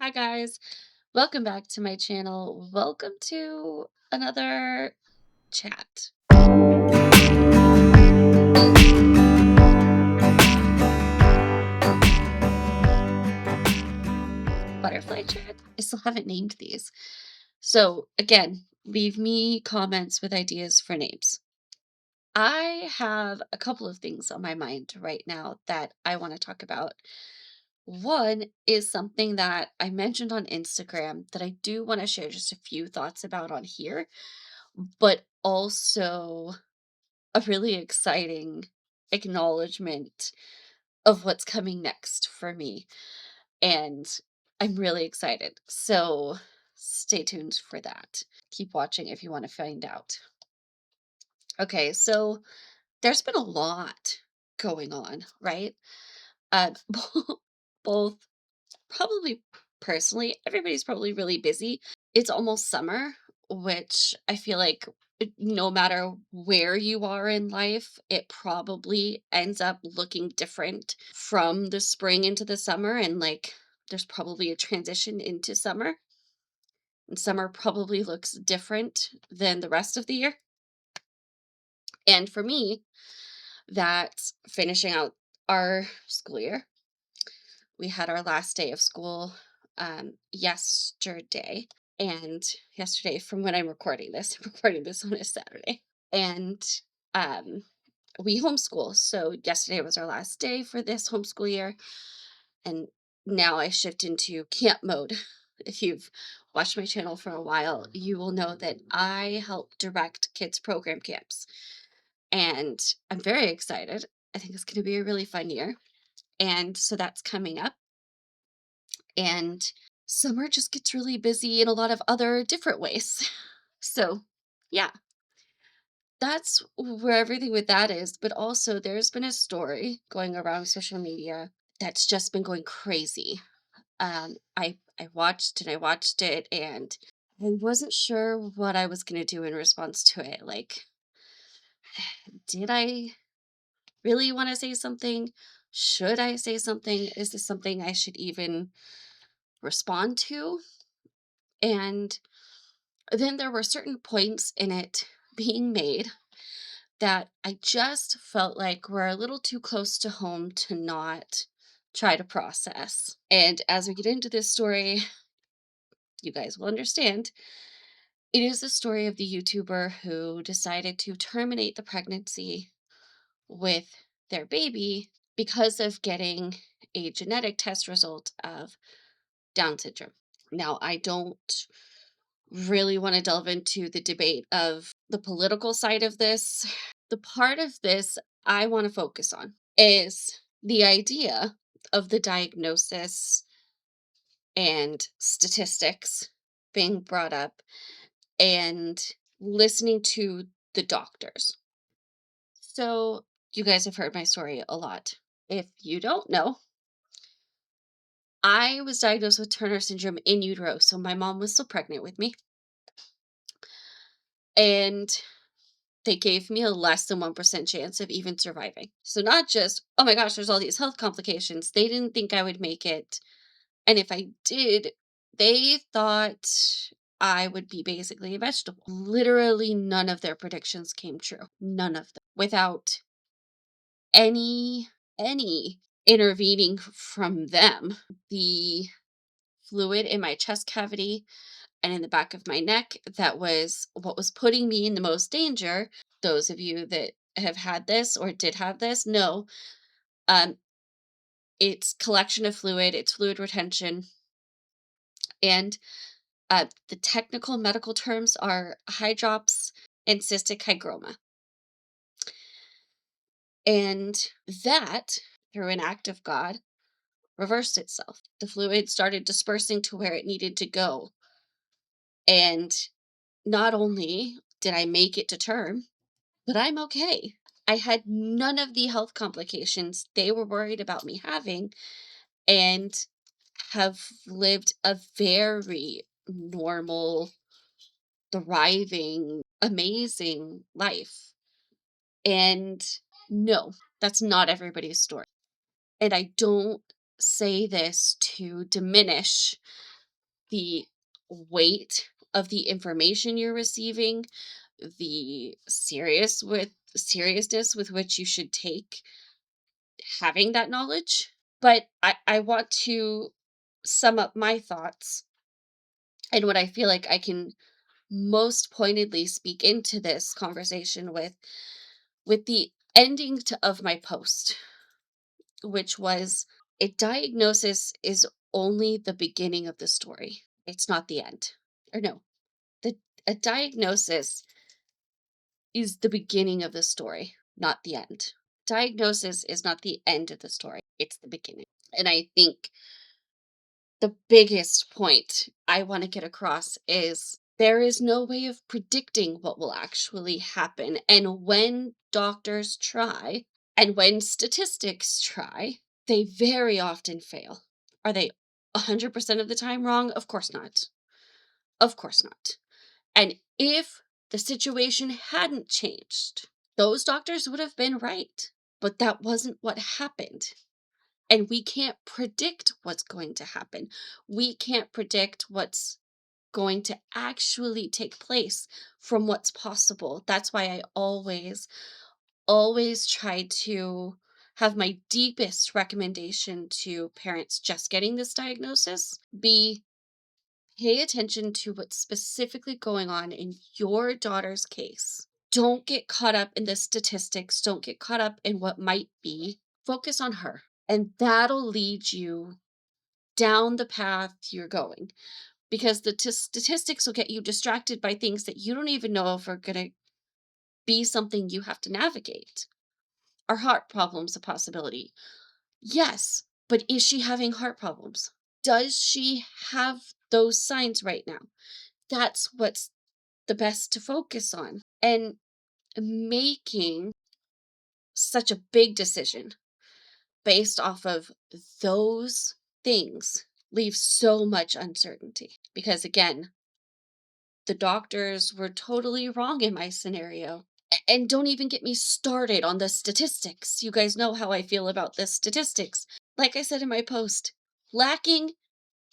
Hi guys, welcome back to my channel. Welcome to another chat. Butterfly chat? I still haven't named these. So again, leave me comments with ideas for names. I have a couple of things on my mind right now that I want to talk about. One is something that I mentioned on Instagram that I do want to share just a few thoughts about on here, but also a really exciting acknowledgement of what's coming next for me. And I'm really excited. So stay tuned for that. Keep watching if you want to find out. Okay, so there's been a lot going on, right? Uh, both probably personally, everybody's probably really busy. It's almost summer, which I feel like no matter where you are in life, it probably ends up looking different from the spring into the summer. And like, there's probably a transition into summer, and summer probably looks different than the rest of the year. And for me, that's finishing out our school year. We had our last day of school yesterday. And yesterday, from when I'm recording this, I'm recording this on a Saturday. And um, we homeschool. So yesterday was our last day for this homeschool year. And now I shift into camp mode. If you've watched my channel for a while, you will know that I help direct kids program camps. And I'm very excited. I think it's going to be a really fun year. And so that's coming up. And summer just gets really busy in a lot of other different ways. So, yeah, that's where everything with that is. But also, there's been a story going around social media that's just been going crazy. I watched and I watched it, and I wasn't sure what I was gonna do in response to it. Like, did I really want to say something? Should I say something? Is this something I should even respond to? And then there were certain points in it being made that I just felt like were a little too close to home to not try to process. And as we get into this story, you guys will understand. It is the story of the YouTuber who decided to terminate the pregnancy with their baby because of getting a genetic test result of Down syndrome. Now, I don't really want to delve into the debate of the political side of this. The part of this I want to focus on is the idea of the diagnosis and statistics being brought up and listening to the doctors. So, you guys have heard my story a lot. If you don't know, I was diagnosed with Turner syndrome in utero. So, my mom was still pregnant with me. And they gave me a less than 1% chance of even surviving. So, not just, oh my gosh, there's all these health complications. They didn't think I would make it. And if I did, they thought I would be basically a vegetable. Literally, none of their predictions came true. None of them. Without any intervening from them. The fluid in my chest cavity and in the back of my neck, that was what was putting me in the most danger. Those of you that have had this or did have this know, um, it's collection of fluid, it's fluid retention, and the technical medical terms are hydrops and cystic hygroma. And that, through an act of God, reversed itself. The fluid started dispersing to where it needed to go. And not only did I make it to term, but I'm okay. I had none of the health complications they were worried about me having, and have lived a very normal, thriving, amazing life. And no, that's not everybody's story. And I don't say this to diminish the weight of the information you're receiving, the seriousness with which you should take having that knowledge. But I want to sum up my thoughts and what I feel like I can most pointedly speak into this conversation with the ending of my post, which was a diagnosis is only the beginning of the story. It's not the end. Or no, the a diagnosis is the beginning of the story, not the end. Diagnosis is not the end of the story. It's the beginning. And I think the biggest point I want to get across is there is no way of predicting what will actually happen. And when doctors try, and when statistics try, they very often fail. Are they 100% of the time wrong? Of course not. Of course not. And if the situation hadn't changed, those doctors would have been right. But that wasn't what happened. And we can't predict what's going to happen. We can't predict what's going to actually take place from what's possible. That's why I always try to have my deepest recommendation to parents just getting this diagnosis be pay attention to what's specifically going on in your daughter's case. Don't get caught up in the statistics, don't get caught up in what might be. Focus on her, and that'll lead you down the path you're going because the statistics will get you distracted by things that you don't even know if are going to be something you have to navigate. Are heart problems a possibility? Yes, but is she having heart problems? Does she have those signs right now? That's what's the best to focus on. And making such a big decision based off of those things leaves so much uncertainty because again, the doctors were totally wrong in my scenario. And don't even get me started on the statistics. You guys know how I feel about the statistics. Like I said in my post, lacking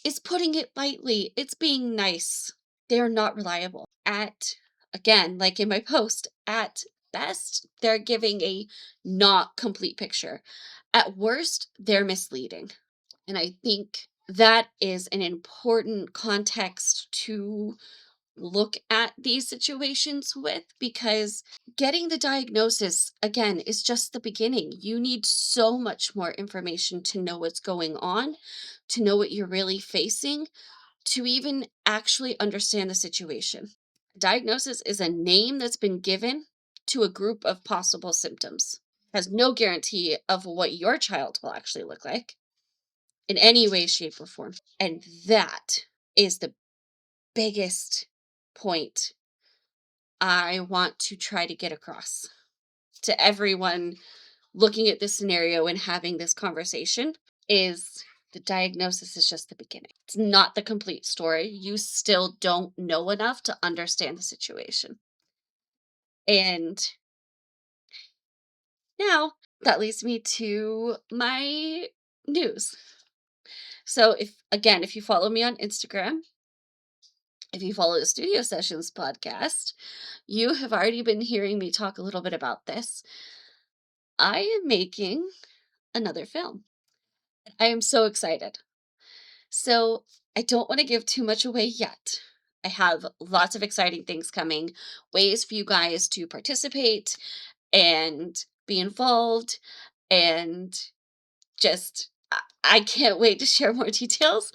is putting it lightly. It's being nice. They're not reliable. At, again, like in my post, at best, they're giving a not complete picture. At worst, they're misleading. And I think that is an important context to look at these situations with because getting the diagnosis again is just the beginning. You need so much more information to know what's going on, to know what you're really facing, to even actually understand the situation. Diagnosis is a name that's been given to a group of possible symptoms. Has no guarantee of what your child will actually look like in any way, shape, or form. And that is the biggest point I want to try to get across to everyone looking at this scenario and having this conversation is the diagnosis is just the beginning. It's not the complete story. You still don't know enough to understand the situation. And now that leads me to my news. So if you follow me on Instagram, if you follow the Studio Sessions podcast, you have already been hearing me talk a little bit about this. I am making another film. I am so excited. So, I don't want to give too much away yet. I have lots of exciting things coming, ways for you guys to participate and be involved and just I can't wait to share more details,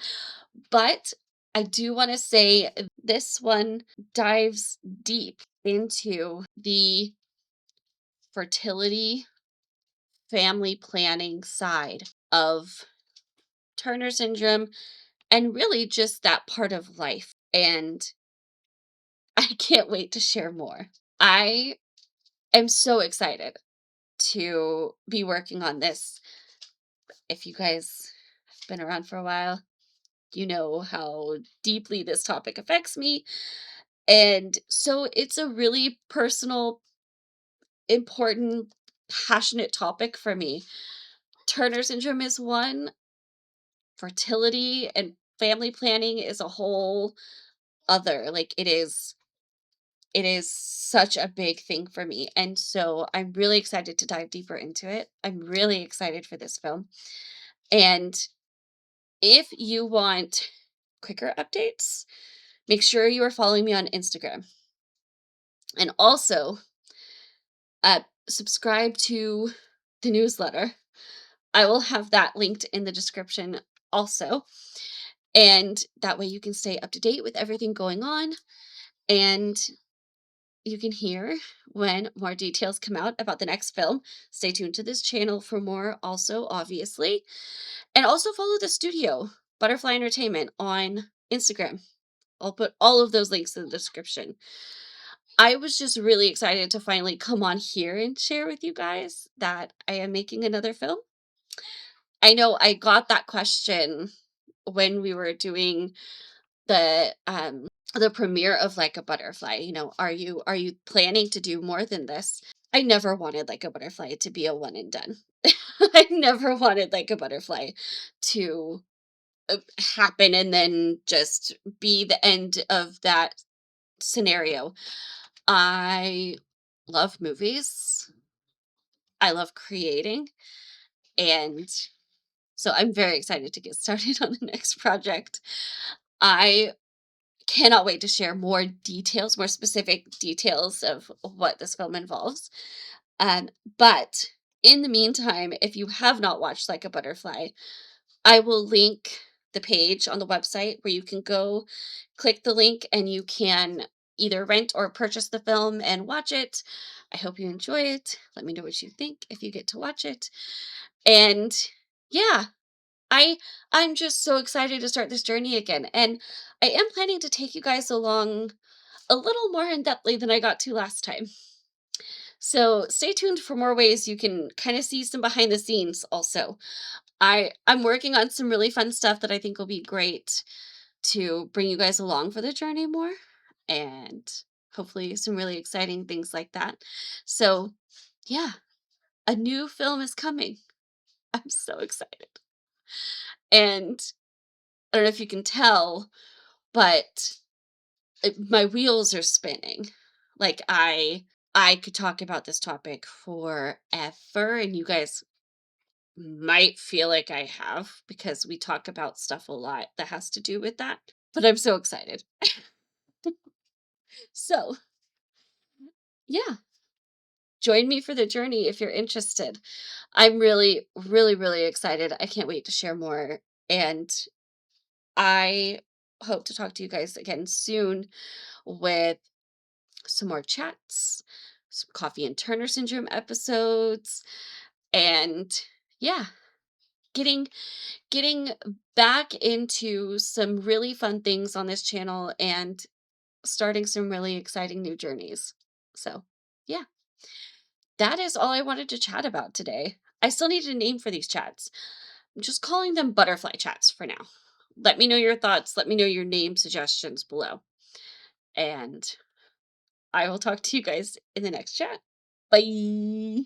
but I do want to say this one dives deep into the fertility family planning side of Turner syndrome and really just that part of life. And I can't wait to share more. I am so excited to be working on this. If you guys have been around for a while, you know how deeply this topic affects me. And so it's a really personal, important, passionate topic for me. Turner syndrome is one, fertility and family planning is a whole other, like, it is such a big thing for me, and so I'm really excited to dive deeper into it. I'm really excited for this film, and if you want quicker updates, make sure you are following me on Instagram, and also, subscribe to the newsletter. I will have that linked in the description also, and that way you can stay up to date with everything going on, and you can hear when more details come out about the next film. Stay tuned to this channel for more, also, obviously. And also follow the studio, Butterfly Entertainment, on Instagram. I'll put all of those links in the description. I was just really excited to finally come on here and share with you guys that I am making another film. I know I got that question when we were doing the premiere of Like a Butterfly. Are you planning to do more than this? I never wanted Like a Butterfly to be a one and done. I never wanted Like a Butterfly to happen and then just be the end of that scenario. I love movies. I love creating, and so I'm very excited to get started on the next project. I cannot wait to share more details, more specific details of what this film involves. Um, but in the meantime, if you have not watched Like a Butterfly, I will link the page on the website where you can go click the link and you can either rent or purchase the film and watch it. I hope you enjoy it. Let me know what you think if you get to watch it. And yeah, I I'm just so excited to start this journey again. And I am planning to take you guys along a little more in depthly than I got to last time. So stay tuned for more ways you can kind of see some behind the scenes also. I'm working on some really fun stuff that I think will be great to bring you guys along for the journey more, and hopefully some really exciting things like that. So, yeah, a new film is coming. I'm so excited. And I don't know if you can tell, but my wheels are spinning. Like I could talk about this topic forever, and you guys might feel like I have because we talk about stuff a lot that has to do with that. But I'm so excited. So, yeah, join me for the journey if you're interested. I'm really, really, really excited. I can't wait to share more. And I hope to talk to you guys again soon with some more chats, some Coffee and Turner Syndrome episodes, and yeah, getting getting back into some really fun things on this channel and starting some really exciting new journeys. So, yeah, that is all I wanted to chat about today. I still need a name for these chats. I'm just calling them butterfly chats for now. Let me know your thoughts. Let me know your name suggestions below. And I will talk to you guys in the next chat. Bye.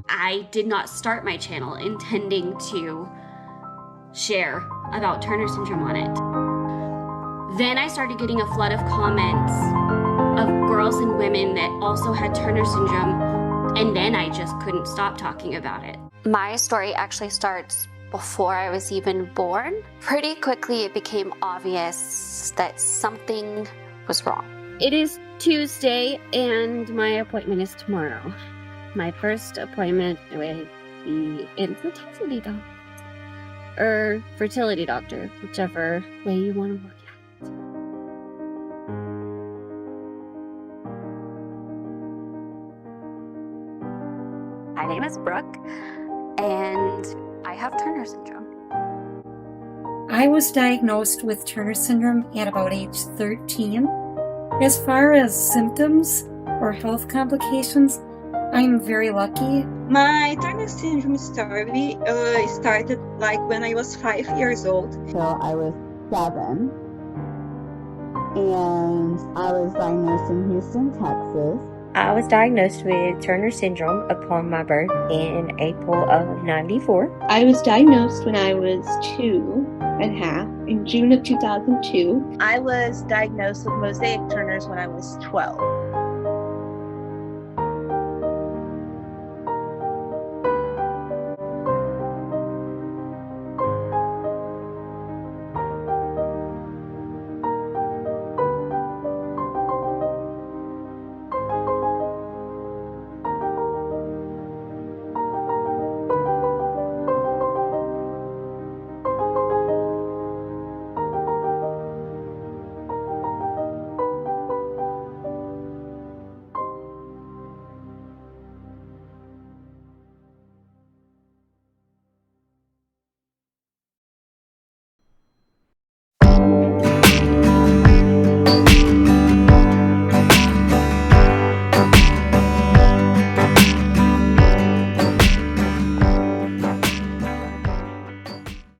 I did not start my channel intending to share about Turner syndrome on it. Then I started getting a flood of comments of girls and women that also had Turner syndrome, and then I just couldn't stop talking about it. My story actually starts before I was even born. Pretty quickly it became obvious that something was wrong. It is Tuesday and my appointment is tomorrow. My first appointment with the infertility doctor, or fertility doctor, whichever way you want to look at it. My name is Brooke, and I have Turner syndrome. I was diagnosed with Turner syndrome at about age 13. As far as symptoms or health complications, I'm very lucky. My Turner syndrome story started like when I was 5 years old. So I was 7, and I was diagnosed in Houston, Texas. I was diagnosed with Turner syndrome upon my birth in April of '94. I was diagnosed when I was 2.5 in June of 2002. I was diagnosed with mosaic Turners when I was 12.